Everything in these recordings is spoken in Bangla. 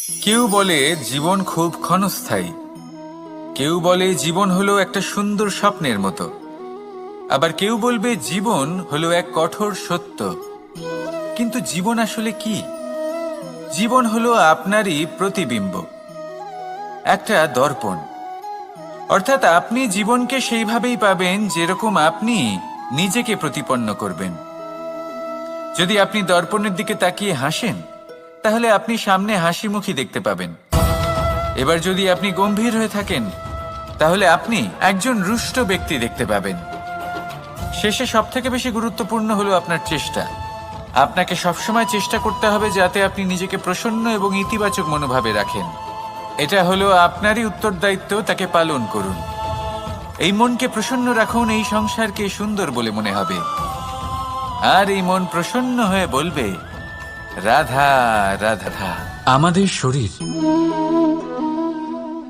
কেউ বলে জীবন খুব ক্ষণস্থায়ী, কেউ বলে জীবন হলো একটা সুন্দর স্বপ্নের মতো, আবার কেউ বলবে জীবন হলো এক কঠোর সত্য। কিন্তু জীবন আসলে কি? জীবন হলো আপনারই প্রতিবিম্ব, একটা দর্পণ। অর্থাৎ আপনি জীবনকে সেইভাবেই পাবেন যেরকম আপনি নিজেকে প্রতিপন্ন করবেন। যদি আপনি দর্পণের দিকে তাকিয়ে হাসেন, তাহলে আপনি সামনে হাসি মুখী দেখতে পাবেন। এবার যদি আপনি গম্ভীর হয়ে থাকেন, তাহলে আপনি একজন রুষ্ট ব্যক্তি দেখতে পাবেন। শেষে সবথেকে বেশি গুরুত্বপূর্ণ হলো আপনার চেষ্টা। আপনাকে সবসময় চেষ্টা করতে হবে যাতে আপনি নিজেকে প্রসন্ন এবং ইতিবাচক মনোভাবে রাখেন। এটা হলো আপনারই উত্তরদায়িত্ব, তাকে পালন করুন। এই মনকে প্রসন্ন রাখুন, এই সংসারকে সুন্দর বলে মনে হবে। আর এই মন প্রসন্ন হয়ে বলবে, রাধা রাধা। আমাদের শরীর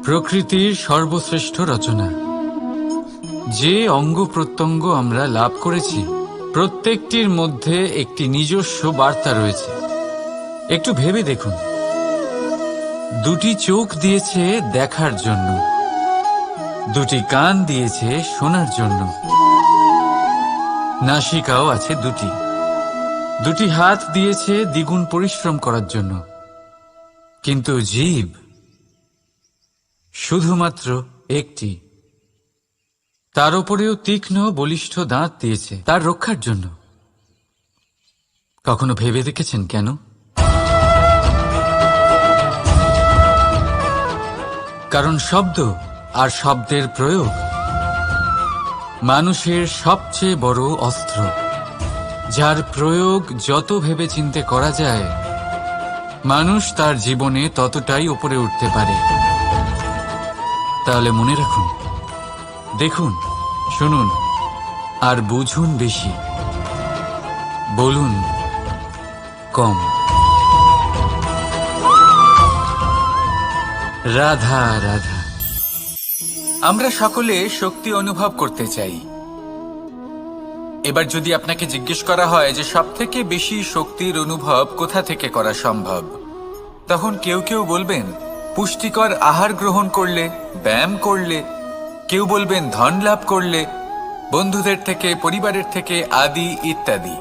প্রকৃতির সর্বশ্রেষ্ঠ রচনা। যে অঙ্গ প্রত্যঙ্গ আমরা লাভ করেছি, প্রত্যেকটির মধ্যে একটি নিজস্ব বার্তা রয়েছে। একটু ভেবে দেখুন, দুটি চোখ দিয়েছে দেখার জন্য, দুটি কান দিয়েছে শোনার জন্য, নাসিকাও আছে দুটি, দুটি হাত দিয়েছে দ্বিগুণ পরিশ্রম করার জন্য। কিন্তু জীব শুধুমাত্র একটি। তার উপরেও তীক্ষ্ণ বলিষ্ঠ দাঁত দিয়েছে তার রক্ষার জন্য। কখনো ভেবে দেখেছেন কেন? কারণ শব্দ আর শব্দের প্রয়োগ মানুষের সবচেয়ে বড় অস্ত্র, যার প্রয়োগ যত ভেবেচিন্তে করা যায়, মানুষ তার জীবনে ততটাই উপরে উঠতে পারে। তাহলে মনে রাখুন, দেখুন, শুনুন আর বুঝুন বেশি, বলুন কম। রাধা রাধা। আমরা সকলে শক্তি অনুভব করতে চাই। এবার যদি আপনাকে জিজ্ঞেস করা হয় যে সবথেকে বেশি শক্তির অনুভব কোথা থেকে করা সম্ভব, তখন কেউ কেউ বলবেন পুষ্টিকর আহার গ্রহণ করলে, ব্যায়াম করলে, কেউ বলবেন ধন লাভ করলে, বন্ধুদের থেকে, পরিবারের থেকে, আদি ইত্যাদি।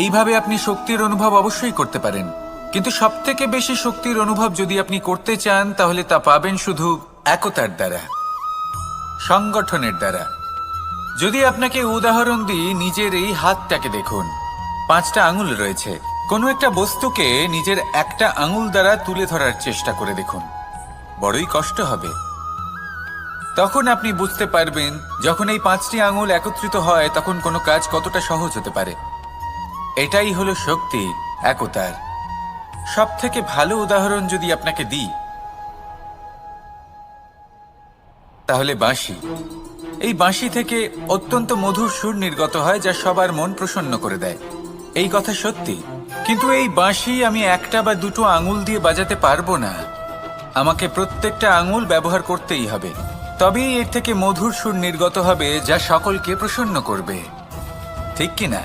এইভাবে আপনি শক্তির অনুভব অবশ্যই করতে পারেন, কিন্তু সবথেকে বেশি শক্তির অনুভব যদি আপনি করতে চান, তাহলে তা পাবেন শুধু একতার দ্বারা, সংগঠনের দ্বারা। যদি আপনাকে উদাহরণ দিই, নিজের এই হাতটাকে দেখুন, 5টা আঙুল রয়েছে। কোনো একটা বস্তুকে নিজের একটা আঙুল দ্বারা তুলে ধরার চেষ্টা করে দেখুন, বড়ই কষ্ট হবে। তখন আপনি বুঝতে পারবেন, যখন এই 5টি আঙুল একত্রিত হয়, তখন কোনো কাজ কতটা সহজ হতে পারে। এটাই হলো শক্তি, একতার। সবথেকে ভালো উদাহরণ যদি আপনাকে দিই, তাহলে বাঁশি। এই বাঁশি থেকে অত্যন্ত মধুর সুর নির্গত হয়, যা সবার মন প্রসন্ন করে দেয়। এই কথা সত্যি। কিন্তু এই বাঁশি আমি একটা বা দুটো আঙুল দিয়ে বাজাতে পারবো না। আমাকে প্রত্যেকটা আঙুল ব্যবহার করতেই হবে, তবেই এর থেকে মধুর সুর নির্গত হবে, যা সকলকে প্রসন্ন করবে। ঠিক কিনা?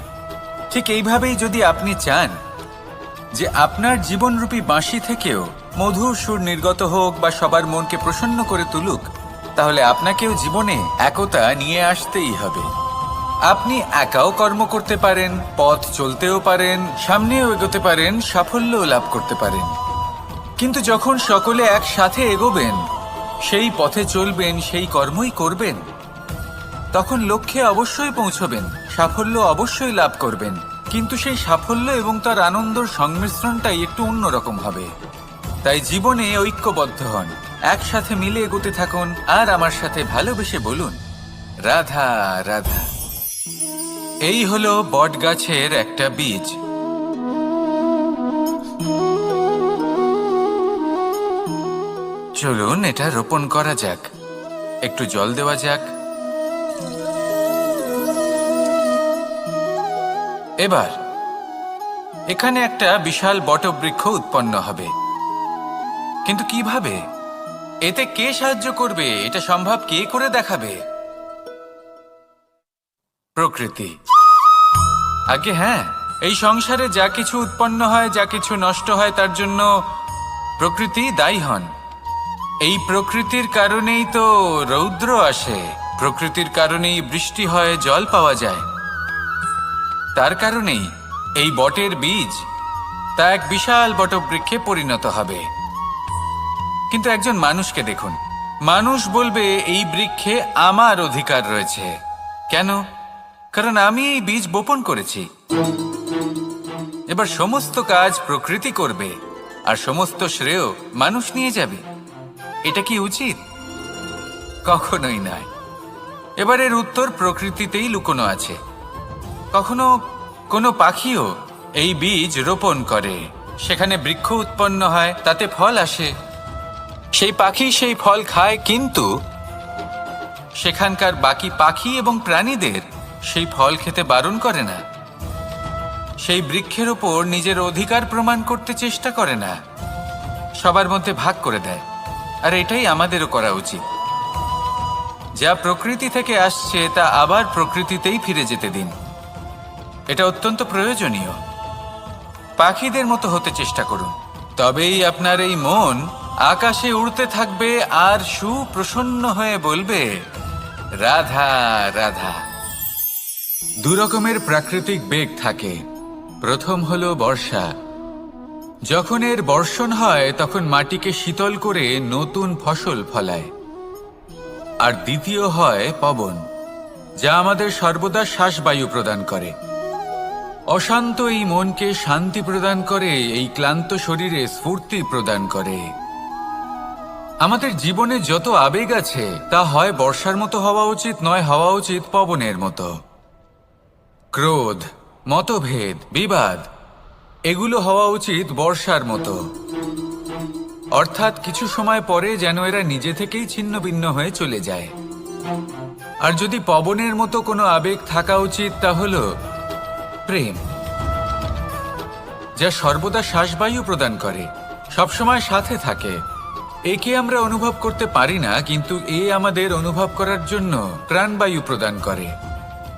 ঠিক এইভাবেই যদি আপনি চান যে আপনার জীবনরূপী বাঁশি থেকেও মধুর সুর নির্গত হোক বা সবার মনকে প্রসন্ন করে তুলুক, তাহলে আপনাকেও জীবনে একতা নিয়ে আসতেই হবে। আপনি একাও কর্ম করতে পারেন, পথ চলতেও পারেন, সামনেও এগোতে পারেন, সাফল্যও লাভ করতে পারেন। কিন্তু যখন সকলে একসাথে এগোবেন, সেই পথে চলবেন, সেই কর্মই করবেন, তখন লক্ষ্যে অবশ্যই পৌঁছবেন, সাফল্য অবশ্যই লাভ করবেন। কিন্তু সেই সাফল্য এবং তার আনন্দর সংমিশ্রণটাই একটু অন্যরকম হবে। তাই জীবনে ঐক্যবদ্ধ হন, একসাথে মিলে এগোতে থাকুন, আর আমার সাথে ভালোবেসে বলুন, রাধা রাধা। এই হলো বটগাছের একটা বীজ। চলুন এটা রোপণ করা যাক, একটু জল দেওয়া যাক। এবার এখানে একটা বিশাল বটবৃক্ষ উৎপন্ন হবে। কিন্তু কিভাবে? এতে কে সাহায্য করবে? এটা সম্ভব কে করে দেখাবে? প্রকৃতি। আগে হ্যাঁ, এই সংসারে যা কিছু উৎপন্ন হয়, যা কিছু নষ্ট হয়, তার জন্য প্রকৃতি দায়ী হন। এই প্রকৃতির কারণেই তো রৌদ্র আসে, প্রকৃতির কারণেই বৃষ্টি হয়, জল পাওয়া যায়। তার কারণেই এই বটের বীজ তা এক বিশাল বটবৃক্ষে পরিণত হবে। কিন্তু একজন মানুষকে দেখুন, মানুষ বলবে এই বৃক্ষে আমার অধিকার রয়েছে। কেন? কারণ আমি এই বীজ বপন করেছি। এবার সমস্ত কাজ প্রকৃতি করবে আর সমস্ত শ্রেয় মানুষ নিয়ে যাবে। এটা কি উচিত? কখনোই নয়। এবার এর উত্তর প্রকৃতিতেই লুকোনো আছে। কখনো কোনো পাখিও এই বীজ রোপণ করে, সেখানে বৃক্ষ উৎপন্ন হয়, তাতে ফল আসে, সেই পাখি সেই ফল খায়, কিন্তু সেখানকার বাকি পাখি এবং প্রাণীদের সেই ফল খেতে বারণ করে না। সেই বৃক্ষের ওপর নিজের অধিকার প্রমাণ করতে চেষ্টা করে না, সবার মধ্যে ভাগ করে দেয়। আর এটাই আমাদেরও করা উচিত। যা প্রকৃতি থেকে আসছে তা আবার প্রকৃতিতেই ফিরে যেতে দিন। এটা অত্যন্ত প্রয়োজনীয়। পাখিদের মতো হতে চেষ্টা করুন, তবেই আপনার এই মন আকাশে উড়তে থাকবে আর সুপ্রসন্ন হয়ে বলবে, রাধা রাধা। দু রকমের প্রাকৃতিক বেগ থাকে। প্রথম হলো বর্ষা। যখন এর বর্ষণ হয় তখন মাটিকে শীতল করে নতুন ফসল ফলায়। আর দ্বিতীয় হয় পবন, যা আমাদের সর্বদা শ্বাসবায়ু প্রদান করে। অশান্ত এই মনকে শান্তি প্রদান করে, এই ক্লান্ত শরীরে স্ফূর্তি প্রদান করে। আমাদের জীবনে যত আবেগ আছে তা হয় বর্ষার মতো হওয়া উচিত, নয় হওয়া উচিত পবনের মতো। ক্রোধ, মতভেদ, বিবাদ এগুলো হওয়া উচিত বর্ষার মতো। অর্থাৎ কিছু সময় পরে যেন এরা নিজে থেকেই ছিন্ন ভিন্ন হয়ে চলে যায়। আর যদি পবনের মতো কোনো আবেগ থাকা উচিত তা হলো প্রেম, যা সর্বদা শ্বাসবায়ু প্রদান করে, সবসময় সাথে থাকে। একে আমরা অনুভব করতে পারি না, কিন্তু এ আমাদের অনুভব করার জন্য প্রাণবায়ু প্রদান করে।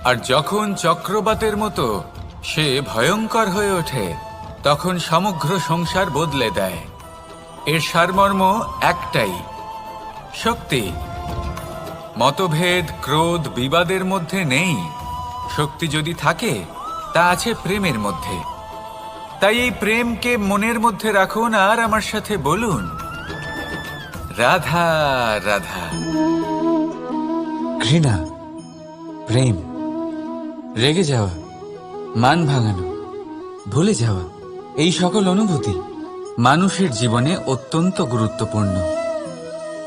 আর যখন চক্রবাতের মতো সে ভয়ঙ্কর হয়ে ওঠে তখন সমগ্র সংসার বদলে দেয়। এর সারমর্ম একটাই, শক্তি। মতভেদ, ক্রোধ, বিবাদের মধ্যে নেই। শক্তি যদি থাকে তা আছে প্রেমের মধ্যে। তাই এই প্রেমকে মনের মধ্যে রাখুন আর আমার সাথে বলুন, রাধা রাধা। ঘৃণা, প্রেম, রেগে যাওয়া, মান ভাঙানো, ভুলে যাওয়া, এই সকল অনুভূতি মানুষের জীবনে অত্যন্ত গুরুত্বপূর্ণ।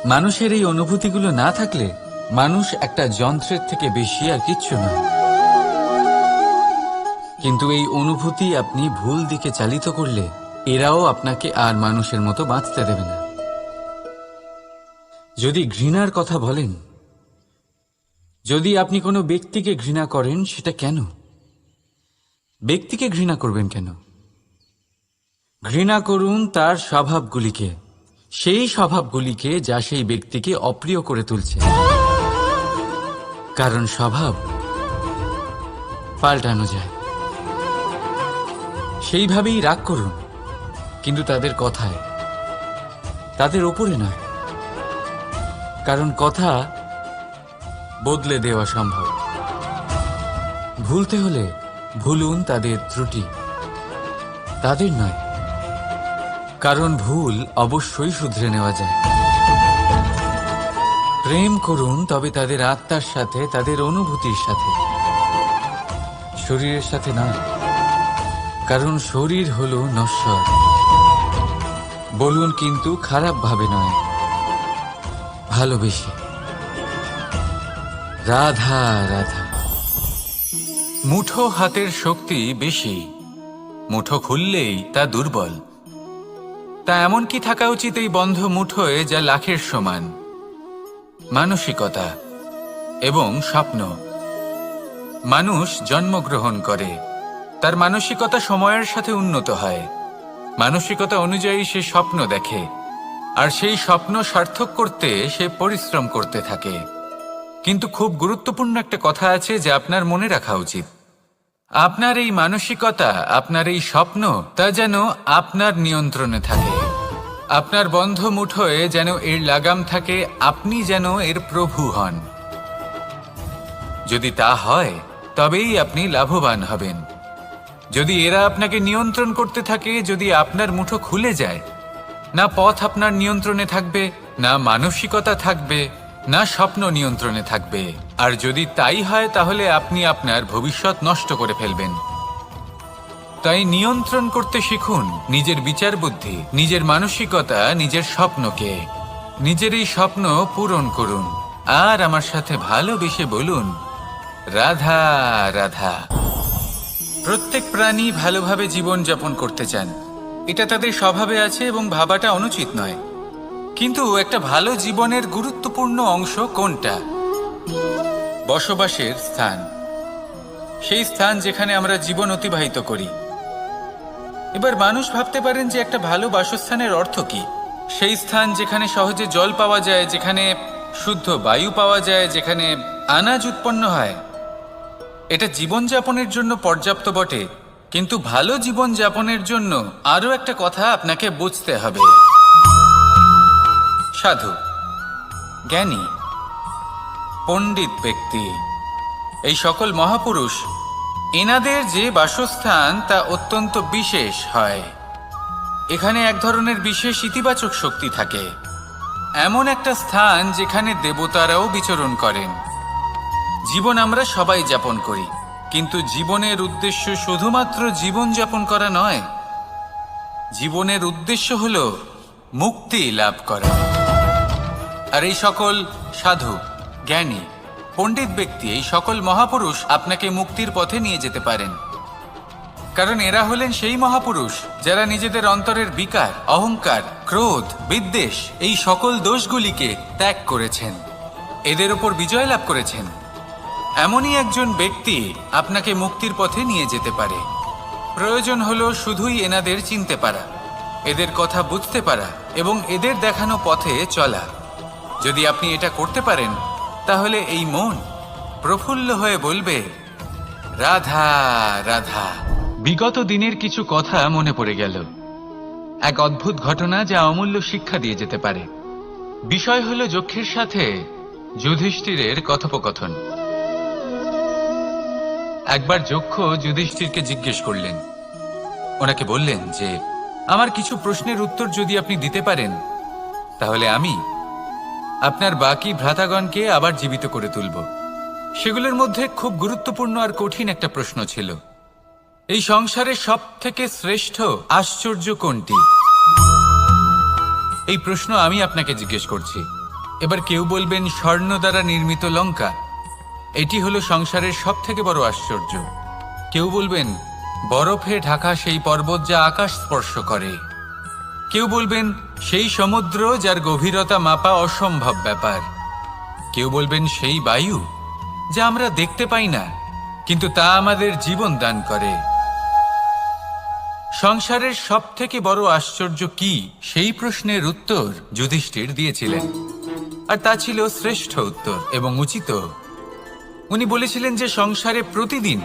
মানুষের এই অনুভূতিগুলো না থাকলে মানুষ একটা যন্ত্রের থেকে বেশি আর কিচ্ছু নয়। কিন্তু এই অনুভূতি আপনি ভুল দিকে চালিত করলে এরাও আপনাকে আর মানুষের মতো বাঁচতে দেবে না। যদি ঘৃণার কথা বলেন, যদি আপনি কোনো ব্যক্তিকে ঘৃণা করেন, সেটা কেন? ব্যক্তিকে ঘৃণা করবেন কেন? ঘৃণা করুন তার স্বভাবগুলিকে, সেই স্বভাবগুলিকে যা সেই ব্যক্তিকে অপ্রিয় করে তুলছে। কারণ স্বভাব পাল্টানো যায়। সেইভাবেই রাগ করুন, কিন্তু তাদের কথায়, তাদের ওপরে নয়। কারণ কথা বদলে দেওয়া সম্ভব। ভুলতে হলে ভুলুন তাদের ত্রুটি, তাদের নয়। কারণ ভুল অবশ্যই শুধরে নেওয়া যায়। প্রেম করুন তবে তাদের আত্মার সাথে, তাদের অনুভূতির সাথে, শরীরের সাথে নয়। কারণ শরীর হলো নশ্বর। বলুন কিন্তু খারাপ ভাবে নয়, ভালোবেসে। রাধা রাধা। মুঠো হাতের শক্তি বেশি, মুঠো খুললেই তা দুর্বল। তা এমন কি থাকা উচিত এই বন্ধ মুঠোয় যা লাখের সমান? মানসিকতা এবং স্বপ্ন। মানুষ জন্মগ্রহণ করে, তার মানসিকতা সময়ের সাথে উন্নত হয়। মানসিকতা অনুযায়ী সে স্বপ্ন দেখে, আর সেই স্বপ্ন সার্থক করতে সে পরিশ্রম করতে থাকে। কিন্তু খুব গুরুত্বপূর্ণ একটা কথা আছে যা আপনার মনে রাখা উচিত। আপনার এই মানসিকতা, আপনার এই স্বপ্ন, তা যেন আপনার নিয়ন্ত্রণে থাকে। আপনার বন্ধ মুঠোয় যেন এর লাগাম থাকে, আপনি যেন এর প্রভু হন। যদি তা হয় তবেই আপনি লাভবান হবেন। যদি এরা আপনাকে নিয়ন্ত্রণ করতে থাকে, যদি আপনার মুঠো খুলে যায়, না পথ আপনার নিয়ন্ত্রণে থাকবে, না মানসিকতা থাকবে, না স্বপ্ন নিয়ন্ত্রণে থাকবে, আর যদি তাই হয় তাহলে আপনি আপনার ভবিষ্যৎ নষ্ট করে ফেলবেন। তাই নিয়ন্ত্রণ করতে শিখুন নিজের বিচার বুদ্ধি, নিজের মানসিকতা, নিজের স্বপ্নকে। নিজের এই স্বপ্ন পূরণ করুন আর আমার সাথে ভালোবেসে বলুন, রাধা রাধা। প্রত্যেক প্রাণী ভালোভাবে জীবন যাপন করতে চান, এটা তাদের স্বভাবে আছে এবং ভাবাটা অনুচিত নয়। কিন্তু একটা ভালো জীবনের গুরুত্বপূর্ণ অংশ কোনটা? বসবাসের স্থান, সেই স্থান যেখানে আমরা জীবন অতিবাহিত করি। এবার মানুষ ভাবতে পারেন যে একটা ভালো বাসস্থানের অর্থ কি? সেই স্থান যেখানে সহজে জল পাওয়া যায়, যেখানে শুদ্ধ বায়ু পাওয়া যায়, যেখানে আনাজ উৎপন্ন হয়। এটা জীবনযাপনের জন্য পর্যাপ্ত বটে, কিন্তু ভালো জীবনযাপনের জন্য আরও একটা কথা আপনাকে বুঝতে হবে। সাধু, জ্ঞানী, পণ্ডিত ব্যক্তি, এই সকল মহাপুরুষ, এনাদের যে বাসস্থান তা অত্যন্ত বিশেষ হয়। এখানে এক ধরনের বিশেষ ইতিবাচক শক্তি থাকে, এমন একটা স্থান যেখানে দেবতারাও বিচরণ করেন। জীবন আমরা সবাই যাপন করি, কিন্তু জীবনের উদ্দেশ্য শুধুমাত্র জীবন যাপন করা নয়। জীবনের উদ্দেশ্য হল মুক্তি লাভ করা। আর এই সকল সাধু, জ্ঞানী, পণ্ডিত ব্যক্তি, এই সকল মহাপুরুষ আপনাকে মুক্তির পথে নিয়ে যেতে পারেন। কারণ এরা হলেন সেই মহাপুরুষ যারা নিজেদের অন্তরের বিকার, অহংকার, ক্রোধ, বিদ্বেষ, এই সকল দোষগুলিকে ত্যাগ করেছেন, এদের উপর বিজয় লাভ করেছেন। এমনই একজন ব্যক্তি আপনাকে মুক্তির পথে নিয়ে যেতে পারে। প্রয়োজন হলো শুধুই এনাদের চিনতে পারা, এদের কথা বুঝতে পারা এবং এদের দেখানো পথে চলা। যদি আপনি এটা করতে পারেন, তাহলে এই মন প্রফুল্ল হয়ে বলবে, রাধা রাধা। বিগত দিনের কিছু কথা মনে পড়ে গেল, এক অদ্ভুত ঘটনা যা অমূল্য শিক্ষা দিয়ে যেতে পারে। বিষয় হলো যক্ষের সাথে যুধিষ্ঠিরের কথোপকথন। একবার যক্ষ যুধিষ্ঠিরকে জিজ্ঞেস করলেন, ওনাকে বললেন যে আমার কিছু প্রশ্নের উত্তর যদি আপনি দিতে পারেন, তাহলে আমি আপনার বাকি ভ্রাতাগণকে আবার জীবিত করে তুলব। সেগুলোর মধ্যে খুব গুরুত্বপূর্ণ আর কঠিন একটা প্রশ্ন ছিল, এই সংসারের সব থেকে শ্রেষ্ঠ আশ্চর্য কোনটি? এই প্রশ্ন আমি আপনাকে জিজ্ঞেস করছি। এবার কেউ বলবেন স্বর্ণ দ্বারা নির্মিত লঙ্কা, এটি হলো সংসারের সব থেকে বড় আশ্চর্য। কেউ বলবেন বরফে ঢাকা সেই পর্বত যা আকাশ স্পর্শ করে। কেউ বলবেন সেই সমুদ্র যার গভীরতা মাপা অসম্ভব ব্যাপার। কেউ বলবেন সেই বায়ু যা আমরা দেখতে পাই না, কিন্তু তা আমাদের জীবন দান করে। সংসারের সব থেকে বড় আশ্চর্য কি, সেই প্রশ্নের উত্তর যুধিষ্ঠির দিয়েছিলেন, আর তা ছিল শ্রেষ্ঠ উত্তর এবং উচিত। উনি বলেছিলেন যে সংসারে প্রতিদিন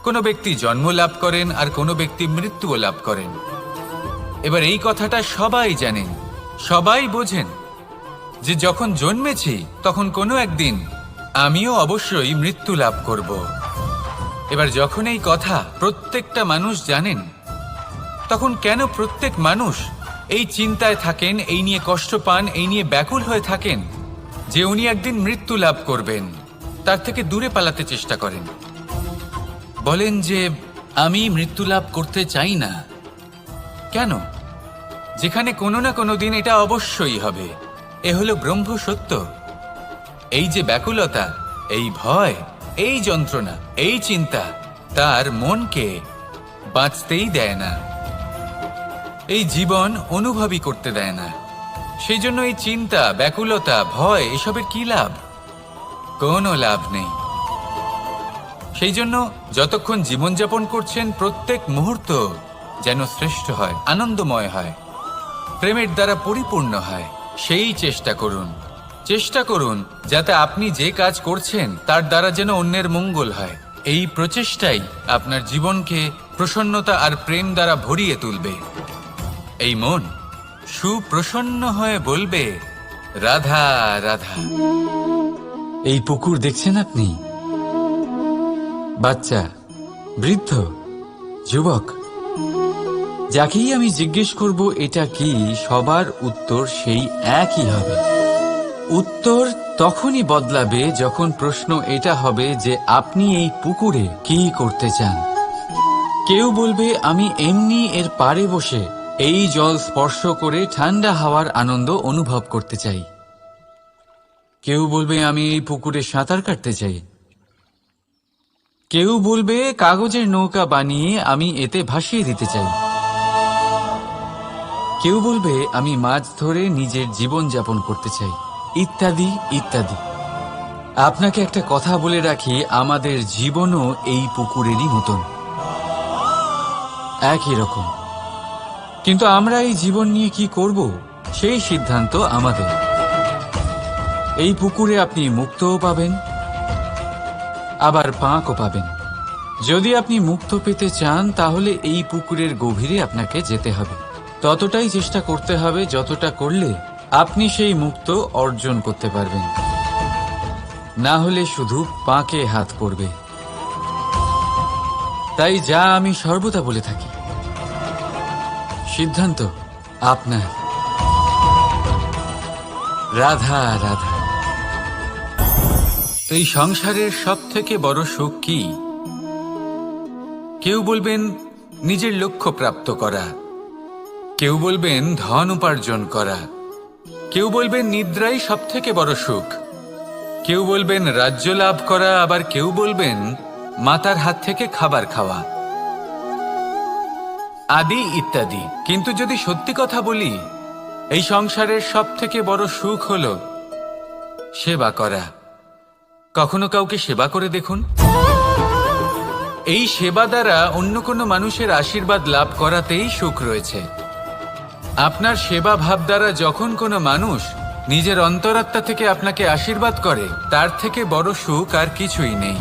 কোনো ব্যক্তি জন্ম লাভ করেন আর কোনো ব্যক্তি মৃত্যুও লাভ করেন। এবার এই কথাটা সবাই জানেন, সবাই বোঝেন যে যখন জন্মেছি তখন কোনো একদিন আমিও অবশ্যই মৃত্যু লাভ করব। এবার যখন এই কথা প্রত্যেকটা মানুষ জানেন, তখন কেন প্রত্যেক মানুষ এই চিন্তায় থাকেন, এই নিয়ে কষ্ট পান, এই নিয়ে ব্যাকুল হয়ে থাকেন যে উনি একদিন মৃত্যু লাভ করবেন? তার থেকে দূরে পালাতে চেষ্টা করেন, বলেন যে আমি মৃত্যু লাভ করতে চাই না। কেন? যেখানে কোনো না কোনো দিন এটা অবশ্যই হবে। এ হলো ব্রহ্ম সত্য। এই যে ব্যাকুলতা, এই ভয়, এই যন্ত্রণা, এই চিন্তা তার মনকে বাঁচতেই দেয় না, এই জীবন অনুভবই করতে দেয় না। সেই জন্য এই চিন্তা, ব্যাকুলতা, ভয়, এসবের কি লাভ? কোনো লাভ নেই। সেই জন্য যতক্ষণ জীবনযাপন করছেন, প্রত্যেক মুহূর্ত যেন শ্রেষ্ঠ হয়, আনন্দময় হয়, প্রেমের দ্বারা পরিপূর্ণ হয়, সেই চেষ্টা করুন। চেষ্টা করুন যাতে আপনি যে কাজ করছেন তার দ্বারা যেন অন্যের মঙ্গল হয়। এই প্রচেষ্টাই আপনার জীবনকে প্রসন্নতা আর প্রেম দ্বারা ভরিয়ে তুলবে। এই মন সুপ্রসন্ন হয়ে বলবে, রাধা রাধা। এই পুকুর দেখছেন আপনি? বাচ্চা, বৃদ্ধ, যুবক, যাকেই আমি জিজ্ঞেস করব এটা কি, সবার উত্তর সেই একই হবে। উত্তর তখনই বদলাবে যখন প্রশ্ন এটা হবে যে আপনি এই পুকুরে কি করতে চান। কেউ বলবে আমি এমনি এর পাড়ে বসে এই জল স্পর্শ করে ঠান্ডা হাওয়ার আনন্দ অনুভব করতে চাই। কেউ বলবে আমি এই পুকুরে সাঁতার কাটতে চাই। কেউ বলবে কাগজের নৌকা বানিয়ে আমি এতে ভাসিয়ে দিতে চাই। কেউ বলবে আমি মাছ ধরে নিজের জীবন যাপন করতে চাই, ইত্যাদি ইত্যাদি। আপনাকে একটা কথা বলে রাখি, আমাদের জীবনও এই পুকুরেরই মতন, একই রকম। কিন্তু আমরা এই জীবন নিয়ে কি করব সেই সিদ্ধান্ত আমাদের। এই পুকুরে আপনি মুক্তও পাবেন, আবার পাঁকও পাবেন। যদি আপনি মুক্ত পেতে চান তাহলে এই পুকুরের গভীরে আপনাকে যেতে হবে। ততটাই চেষ্টা করতে হবে যতটা করলে আপনি সেই মুক্ত অর্জন করতে পারবেন। না হলে শুধু পাঁকে হাত পড়বে। তাই যা আমি সর্বদা বলে থাকি, সিদ্ধান্ত আপনার। রাধা রাধা। এই সংসারের সব থেকে বড় সুখ কি? কেউ বলবেন নিজের লক্ষ্য প্রাপ্ত করা, কেউ বলবেন ধন উপার্জন করা, কেউ বলবেন নিদ্রাই সব থেকে বড় সুখ, কেউ বলবেন রাজ্য লাভ করা, আবার কেউ বলবেন মাতার হাত থেকে খাবার খাওয়া, আদি ইত্যাদি। কিন্তু যদি সত্যি কথা বলি, এই সংসারের সব থেকে বড় সুখ হল সেবা করা। কখনো কাউকে সেবা করে দেখুন। এই সেবা দ্বারা অন্য কোনো মানুষের আশীর্বাদ লাভ করাতেই সুখ রয়েছে। আপনার সেবা ভাব দ্বারা যখন কোনো মানুষ নিজের অন্তরাত্মা থেকে আপনাকে আশীর্বাদ করে, তার থেকে বড় সুখ আর কিছুই নেই।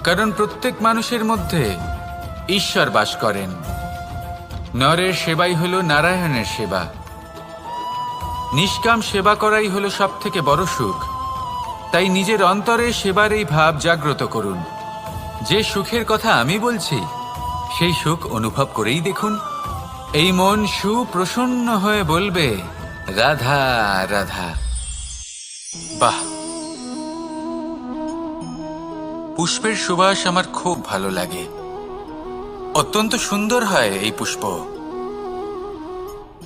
কারণ প্রত্যেক মানুষের মধ্যে ঈশ্বর বাস করেন। নরের সেবাই হলো নারায়ণের সেবা। নিষ্কাম সেবা করাই হলো সব থেকে বড় সুখ। তাই নিজের অন্তরে সেবার এই ভাব জাগ্রত করুন। যে সুখের কথা আমি বলছি, সেই সুখ অনুভব করেই দেখুন। এই মন সুপ্রসন্ন হয়ে বলবে, রাধা রাধা। বাহ, পুষ্পের সুবাস আমার খুব ভালো লাগে। অত্যন্ত সুন্দর হয় এই পুষ্প।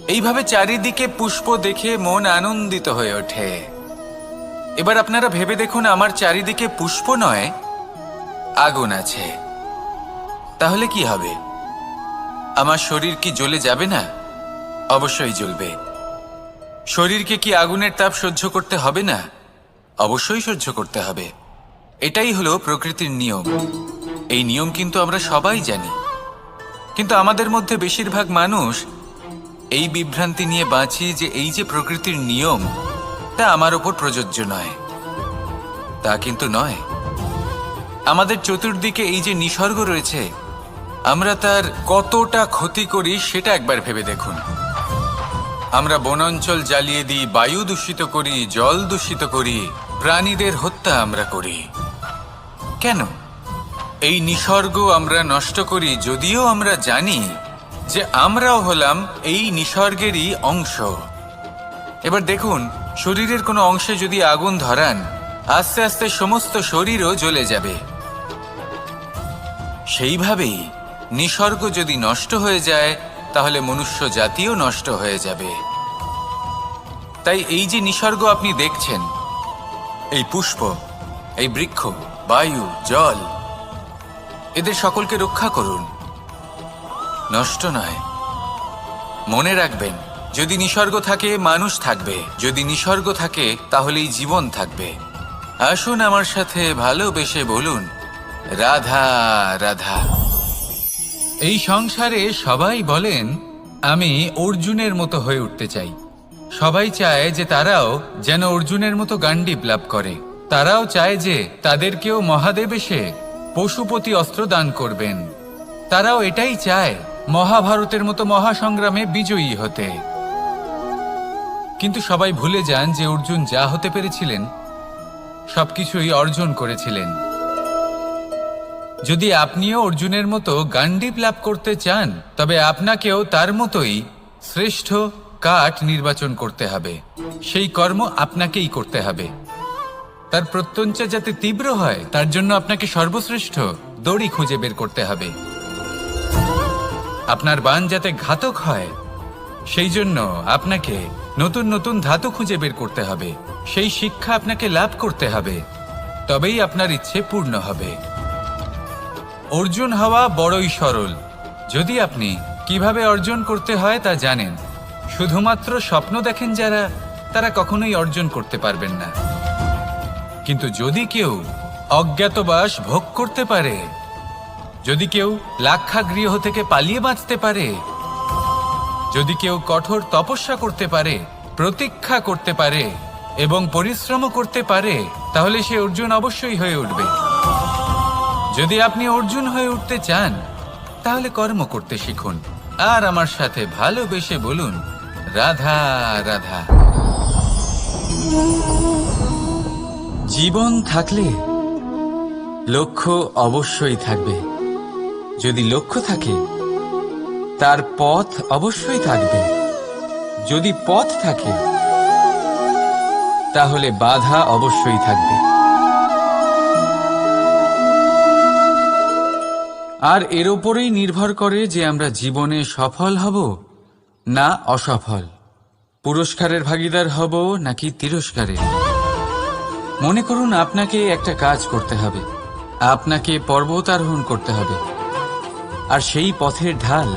এইভাবে চারিদিকে পুষ্প দেখে মন আনন্দিত হয়ে ওঠে। এবার আপনারা ভেবে দেখুন, আমার চারিদিকে পুষ্প নয়, আগুন আছে। তাহলে কি হবে? আমার শরীর কি জ্বলে যাবে না? অবশ্যই জ্বলবে। শরীরকে কি আগুনের তাপ সহ্য করতে হবে না? অবশ্যই সহ্য করতে হবে। এটাই হলো প্রকৃতির নিয়ম। এই নিয়ম কিন্তু আমরা সবাই জানি, কিন্তু আমাদের মধ্যে বেশিরভাগ মানুষ এই বিভ্রান্তি নিয়ে বাঁচি যে এই যে প্রকৃতির নিয়ম, তা আমার ওপর প্রযোজ্য নয়। তা কিন্তু নয়। আমাদের চতুর্দিকে এই যে নিসর্গ রয়েছে, আমরা তার কতটা ক্ষতি করি সেটা একবার ভেবে দেখুন। আমরা বনাঞ্চল জ্বালিয়ে দিই, বায়ু দূষিত করি, জল দূষিত করি, প্রাণীদের হত্যা আমরা করি। কেন? এই নিসর্গ আমরা নষ্ট করি, যদিও আমরা জানি যে আমরাও হলাম এই নিসর্গেরই অংশ। এবার দেখুন, শরীরের কোনো অংশে যদি আগুন ধরান, আস্তে আস্তে সমস্ত শরীরও জ্বলে যাবে। সেইভাবেই নিসর্গ যদি নষ্ট হয়ে যায়, তাহলে মনুষ্য জাতিও নষ্ট হয়ে যাবে। তাই এই যে নিসর্গ আপনি দেখছেন, এই পুষ্প, এই বৃক্ষ, বায়ু, জল, এদের সকলকে রক্ষা করুন, নষ্ট নয়। মনে রাখবেন, যদি নিসর্গ থাকে মানুষ থাকবে, যদি নিসর্গ থাকে তাহলেই জীবন থাকবে। আসুন আমার সাথে ভালোবেসে বলুন, রাধা রাধা। এই সংসারে সবাই বলেন আমি অর্জুনের মতো হয়ে উঠতে চাই। সবাই চায় যে তারাও যেন অর্জুনের মতো গান্ডীব লাভ করে। তারাও চায় যে তাদেরকেও মহাদেব এসে পশুপতি অস্ত্র দান করবেন। তারাও এটাই চায় মহাভারতের মতো মহাসংগ্রামে বিজয়ী হতে। কিন্তু সবাই ভুলে যান যে অর্জুন যা হতে পেরেছিলেন সবকিছুই অর্জন করেছিলেন। যদি আপনিও অর্জুনের মতো গান্ডীব লাভ করতে চান, তবে আপনাকেও তার মতোই শ্রেষ্ঠ কাঠ নির্বাচন করতে হবে। সেই কর্ম আপনাকেই করতে হবে। তার প্রত্যঞ্চা যাতে তীব্র হয়, তার জন্য আপনাকে সর্বশ্রেষ্ঠ দড়ি খুঁজে বের করতে হবে। আপনার বাণ যাতে ঘাতক হয়, সেই জন্য আপনাকে নতুন নতুন ধাতু খুঁজে বের করতে হবে। সেই শিক্ষা আপনাকে লাভ করতে হবে, তবেই আপনার ইচ্ছে পূর্ণ হবে। অর্জুন হওয়া বড়ই সরল, যদি আপনি কিভাবে অর্জন করতে হয় তা জানেন। শুধুমাত্র স্বপ্ন দেখেন যারা, তারা কখনোই অর্জন করতে পারবেন না। কিন্তু যদি কেউ অজ্ঞাতবাস ভোগ করতে পারে, যদি কেউ লাক্ষাগৃহ থেকে পালিয়ে বাঁচতে পারে, যদি কেউ কঠোর তপস্যা করতে পারে, প্রতীক্ষা করতে পারে এবং পরিশ্রম করতে পারে, তাহলে সে অর্জুন অবশ্যই হয়ে উঠবে। যদি আপনি অর্জুন হয়ে উঠতে চান, তাহলে কর্ম করতে শিখুন আর আমার সাথে ভালোবেসে বলুন, রাধা রাধা। জীবন থাকলে লক্ষ্য অবশ্যই থাকবে। যদি লক্ষ্য থাকে, তার পথ অবশ্যই থাকবে। যদি পথ থাকে, তাহলে বাধা অবশ্যই থাকবে। আর এর ওপরেই নির্ভর করে যে আমরা জীবনে সফল হব না অসফল, পুরস্কারের ভাগীদার হব নাকি তিরস্কারের। মনে করুন আপনাকে একটা কাজ করতে হবে, আপনাকে পর্বত আরোহণ করতে হবে, আর সেই পথের ঢাল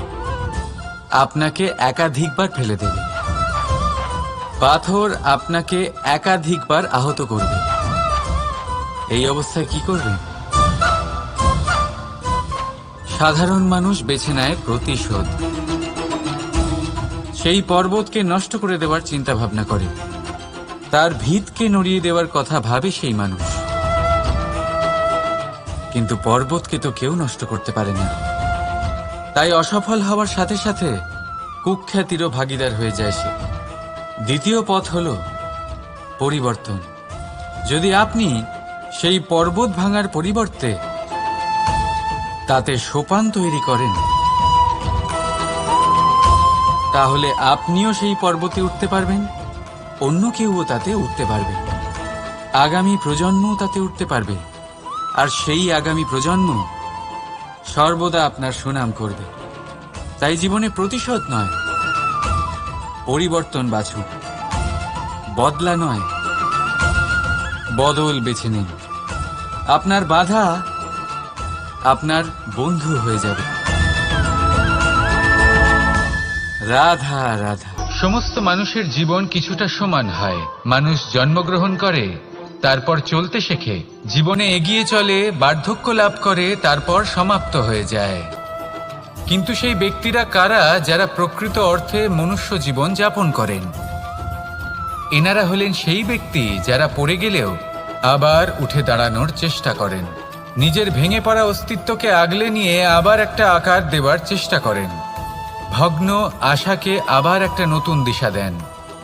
আপনাকে একাধিকবার ফেলে দেবে। পাথর আপনাকে একাধিকবার আহত করবে। এই অবস্থায় কি করবেন? সাধারণ মানুষ বেছে নেয় প্রতিশোধ। সেই পর্বতকে নষ্ট করে দেওয়ার চিন্তা ভাবনা করে, তার ভিতকে নড়িয়ে দেওয়ার কথা ভাবে সেই মানুষ। কিন্তু পর্বতকে তো কেউ নষ্ট করতে পারে না। তাই অসফল হওয়ার সাথে সাথে কুখ্যাতিরও ভাগীদার হয়ে যায় সে। দ্বিতীয় পথ হল পরিবর্তন। যদি আপনি সেই পর্বত ভাঙার পরিবর্তে তাতে সোপান তৈরি করেন, তাহলে আপনিও সেই পর্বতে উঠতে পারবেন, অন্য কেউও তাতে উঠতে পারবে, আগামী প্রজন্মও তাতে উঠতে পারবে, আর সেই আগামী প্রজন্ম সর্বদা আপনার সুনাম করবে। তাই জীবনে প্রতিশোধ নয়, পরিবর্তন বাছুন। বদলা নয়, বদল বেছে নিন। আপনার বাধা আপনার বন্ধু হয়ে যাবে। রাধা রাধা। সমস্ত মানুষের জীবন কিছুটা সমান হয়। মানুষ জন্মগ্রহণ করে, তারপর চলতে শেখে, জীবনে এগিয়ে চলে, বার্ধক্য লাভ করে, তারপর সমাপ্ত হয়ে যায়। কিন্তু সেই ব্যক্তিরা কারা যারা প্রকৃত অর্থে মনুষ্য জীবন যাপন করেন? এনারা হলেন সেই ব্যক্তি যারা পড়ে গেলেও আবার উঠে দাঁড়ানোর চেষ্টা করেন, নিজের ভেঙে পড়া অস্তিত্বকে আগলে নিয়ে আবার একটা আকার দেওয়ার চেষ্টা করেন, ভগ্ন আশাকে আবার একটা নতুন দিশা দেন।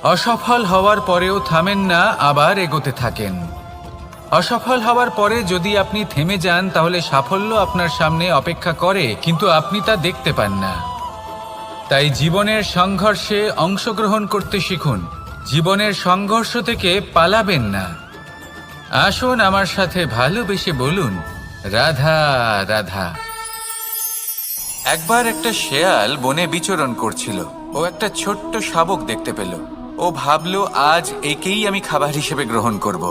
অসফল হওয়ার পরেও থামেন না, আবার এগোতে থাকেন। অসফল হওয়ার পরে যদি আপনি থেমে যান, তাহলে সাফল্য আপনার সামনে অপেক্ষা করে, কিন্তু আপনি তা দেখতে পান না। তাই জীবনের সংঘর্ষে অংশগ্রহণ করতে শিখুন। জীবনের সংঘর্ষ থেকে পালাবেন না। আসুন আমার সাথে ভালোবেসে বলুন, রাধা রাধা। একবার একটা শেয়াল বনে বিচরণ করছিল। ও একটা ছোট্ট শাবক দেখতে পেল। ও ভাবল, আজ একেই আমি খাবার হিসেবে গ্রহণ করব।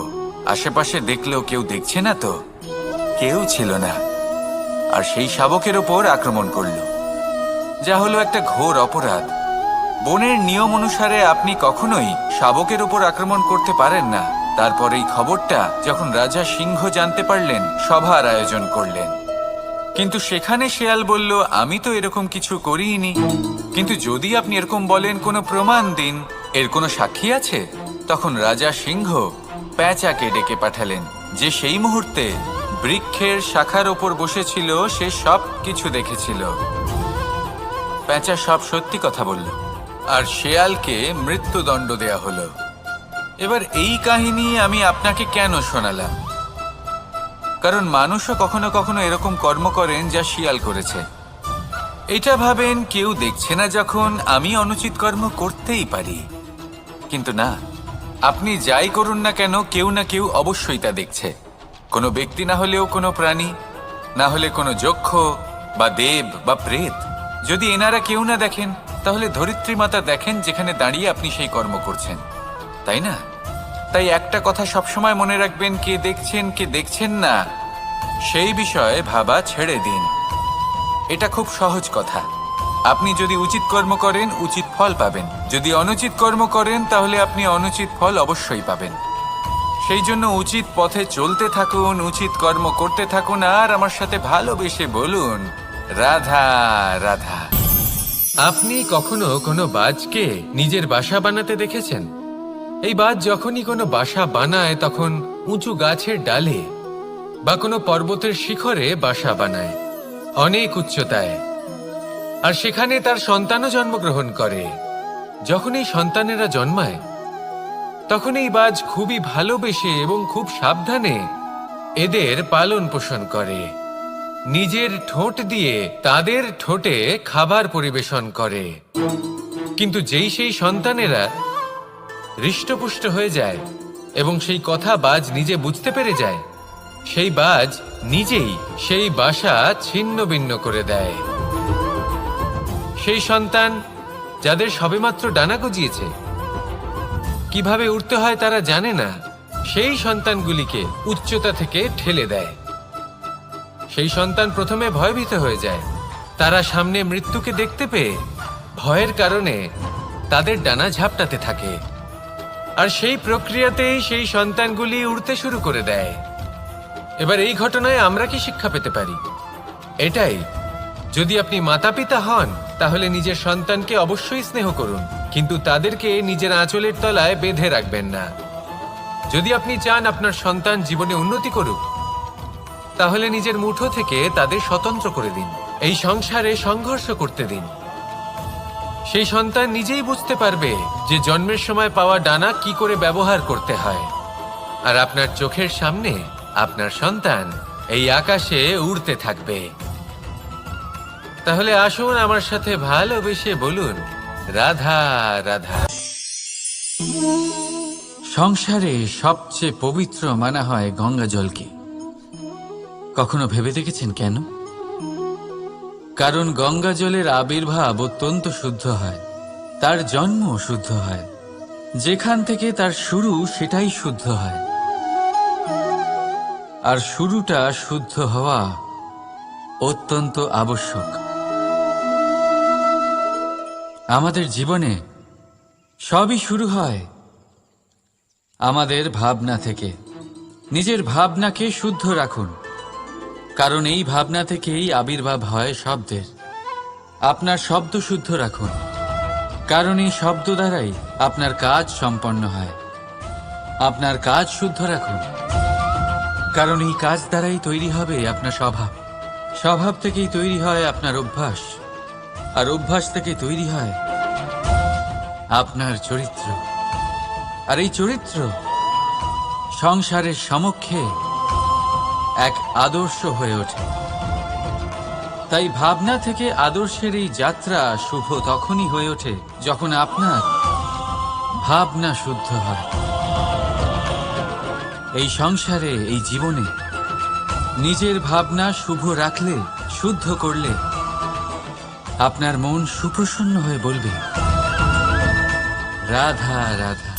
আশেপাশে দেখলেও কেউ দেখছে না তো, কেউ ছিল না। আর সেই শাবকের ওপর আক্রমণ করল, যা হলো একটা ঘোর অপরাধ। বনের নিয়ম অনুসারে আপনি কখনোই শাবকের ওপর আক্রমণ করতে পারেন না। তারপর এই খবরটা যখন রাজা সিংহ জানতে পারলেন, সভার আয়োজন করলেন। কিন্তু সেখানে শেয়াল বলল, আমি তো এরকম কিছু করিনি। কিন্তু যদি আপনি এরকম বলেন, কোনো প্রমাণ দিন, এর কোনো সাক্ষী আছে? তখন রাজা সিংহ প্যাঁচাকে ডেকে পাঠালেন, যে সেই মুহূর্তে বৃক্ষের শাখার ওপর বসেছিল। সে সব কিছু দেখেছিল। প্যাঁচা সব সত্যি কথা বলল আর শেয়ালকে মৃত্যুদণ্ড দেয়া হলো। এবার এই কাহিনী আমি আপনাকে কেন শোনালাম? কারণ মানুষও কখনো কখনো এরকম কর্ম করেন যা শিয়াল করেছে। এটা ভাবেন কেউ দেখছে না, যখন আমি অনুচিত কর্ম করতেই পারি। কিন্তু না, আপনি যাই করুন না কেন, কেউ না কেউ অবশ্যই তা দেখছে। কোনো ব্যক্তি না হলেও কোনো প্রাণী, না হলে কোনো যক্ষ বা দেব বা প্রেত। যদি এনারা কেউ না দেখেন, তাহলে ধরিত্রী মাতা দেখেন, যেখানে দাঁড়িয়ে আপনি সেই কর্ম করছেন, তাই না? তাই একটা কথা সবসময় মনে রাখবেন, কে দেখছেন কে দেখছেন না সেই বিষয়ে ভাবা ছেড়ে দিন। এটা খুব সহজ কথা। আপনি যদি উচিত কর্ম করেন, উচিত ফল পাবেন। যদি অনুচিত কর্ম করেন, তাহলে আপনি অনুচিত ফল অবশ্যই পাবেন। সেই জন্য উচিত পথে চলতে থাকুন, উচিত কর্ম করতে থাকুন, আর আমার সাথে ভালোবেসে বলুন, রাধা রাধা। আপনি কখনো কোনো বাজকে নিজের বাসা বানাতে দেখেছেন? এই বাজ যখনই কোনো বাসা বানায়, তখন উঁচু গাছের ডালে বা কোনো পর্বতের শিখরে বাসা বানায়, অনেক উচ্চতায়। আর সেখানে তার সন্তানও জন্মগ্রহণ করে। যখন এই সন্তানেরা জন্মায়, তখন এই বাজ খুবই ভালোবেসে এবং খুব সাবধানে এদের পালন পোষণ করে। নিজের ঠোঁট দিয়ে তাদের ঠোঁটে খাবার পরিবেশন করে। কিন্তু যেই সেই সন্তানেরা হৃষ্টপুষ্ট হয়ে যায় এবং সেই কথা বাজ নিজে বুঝতে পেরে যায়, সেই বাজ নিজেই সেই বাসা ছিন্ন ভিন্ন করে দেয়। সেই সন্তান যাদের সবেমাত্র ডানা গজিয়েছে, কিভাবে উড়তে হয় তারা জানে না, সেই সন্তানগুলিকে উচ্চতা থেকে ঠেলে দেয়। সেই সন্তান প্রথমে ভয়ভীত হয়ে যায়। তারা সামনে মৃত্যুকে দেখতে পেয়ে ভয়ের কারণে তাদের ডানা ঝাপটাতে থাকে। আর সেই প্রক্রিয়াতেই সেই সন্তানগুলি উড়তে শুরু করে দেয়। এবার এই ঘটনায় আমরা কি শিক্ষা পেতে পারি? এটাই, যদি আপনি মাতা পিতা হন, তাহলে নিজের সন্তানকে অবশ্যই স্নেহ করুন, কিন্তু তাদেরকে নিজের আঁচলের তলায় বেঁধে রাখবেন না। যদি আপনি চান আপনার সন্তান জীবনে উন্নতি করুক, তাহলে নিজের মুঠো থেকে তাদের স্বতন্ত্র করে দিন। এই সংসারে সংঘর্ষ করতে দিন। সেই সন্তান নিজেই বুঝতে পারবে যে জন্মের সময় পাওয়া ডানা কি করে ব্যবহার করতে হয়। আর আপনার চোখের সামনে আপনার সন্তান এই আকাশে উড়তে থাকবে। তাহলে আসুন আমার সাথে ভালোবেসে বলুন, রাধা রাধা। সংসারে সবচেয়ে পবিত্র মানা হয় গঙ্গা জলকে। কখনো ভেবে দেখেছেন কেন? কারণ গঙ্গা জলের আবির্ভাব অত্যন্ত শুদ্ধ হয়, তার জন্ম শুদ্ধ হয়, যেখান থেকে তার শুরু সেটাই শুদ্ধ হয়। আর শুরুটা শুদ্ধ হওয়া অত্যন্ত আবশ্যক। আমাদের জীবনে সবই শুরু হয় আমাদের ভাবনা থেকে। নিজের ভাবনাকে শুদ্ধ রাখুন, কারণ এই ভাবনা থেকেই আবির্ভাব হয় শব্দের। আপনার শব্দ শুদ্ধ রাখুন, কারণ এই শব্দ দ্বারাই আপনার কাজ সম্পন্ন হয়। আপনার কাজ শুদ্ধ রাখুন, কারণ এই কাজ দ্বারাই তৈরি হবে আপনার স্বভাব। স্বভাব থেকেই তৈরি হয় আপনার অভ্যাস, আর অভ্যাস থেকে তৈরি হয় আপনার চরিত্র। আর এই চরিত্র সংসারের সমক্ষে এক আদর্শ হয়ে ওঠে। তাই ভাবনা থেকে আদর্শের এই যাত্রা শুভ তখনই হয়ে ওঠে যখন আপনার ভাবনা শুদ্ধ হয়। এই সংসারে, এই জীবনে নিজের ভাবনা শুভ রাখলে, শুদ্ধ করলে আপনার মন সুপ্রসন্ন হয়ে বলবে, রাধা রাধা।